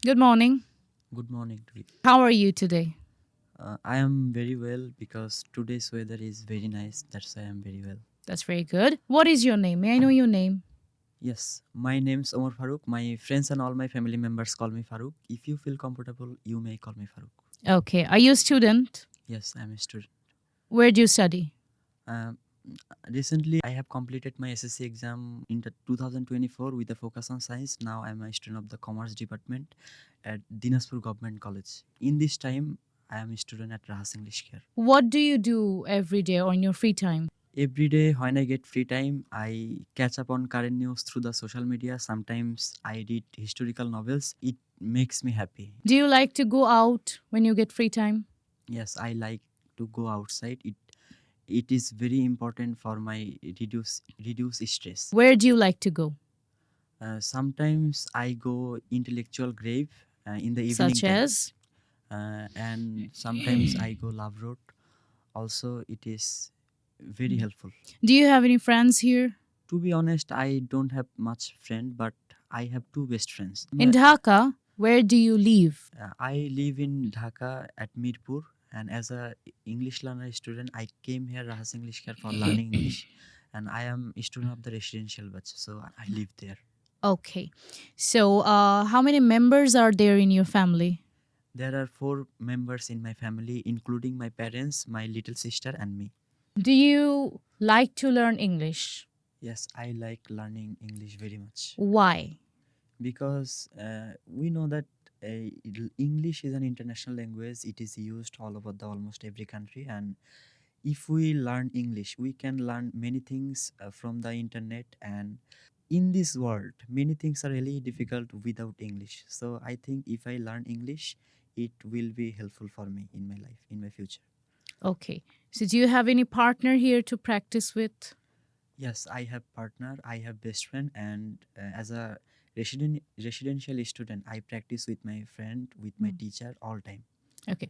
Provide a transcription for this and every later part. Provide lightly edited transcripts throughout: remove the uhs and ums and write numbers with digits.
Good morning. Good morning to you. How are you today? I am very well because today's weather is very nice. That's why I am very well. That's very good. What is your name? May I know your name? Yes, my name's Omar Farooq. My friends and all my family members call me Farooq. If you feel comfortable, you may call me Farooq. Okay. Are you a student? Yes, I am a student. Where do you study? Um, Recently, I have completed my SSC exam in the 2024 with a focus on science. Now I am a student of the Commerce Department at Dinaspur Government College. In this time, I am a student at Rahat Sir. What do you do every day on your free time? Every day when I get free time, I catch up on current news through the social media. Sometimes I read historical novels. It makes me happy. Do you like to go out when you get free time? Yes, I like to go outside. It is very important for my reduce stress. Where do you like to go? Sometimes I go intellectual grave in the evening Such time, as? and sometimes I go love road. Also, it is very helpful. Do you have any friends here? To be honest, I don't have much friend, but I have two best friends. In Dhaka, where do you live? I live in Dhaka at Mirpur, and as a English learner student, I came here Rahas English Care for learning English, and I am a student of the residential batch, so I live there. Okay. So, how many members are there in your family? There are four members in my family, including my parents, my little sister, and me. Do you like to learn English? Yes, I like learning English very much Why? because we know that English is an international language. It is used all over the almost every country, and if we learn English, we can learn many things from the internet. And in this world, many things are really difficult without English. So I think if I learn English, it will be helpful for me in my life, in my future. Okay. So, do you have any partner here to practice with? Yes, I have partner, I have best friend, and as a residential student, I practice with my friend, with my teacher all time. Okay.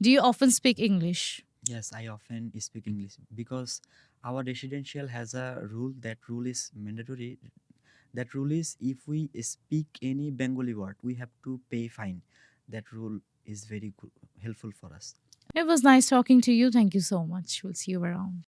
Do you often speak English? Yes, I often speak English because our residential has a rule. That rule is mandatory. That rule is if we speak any Bengali word, we have to pay fine. That rule is very good, helpful for us. It was nice talking to you. Thank you so much. We'll see you around.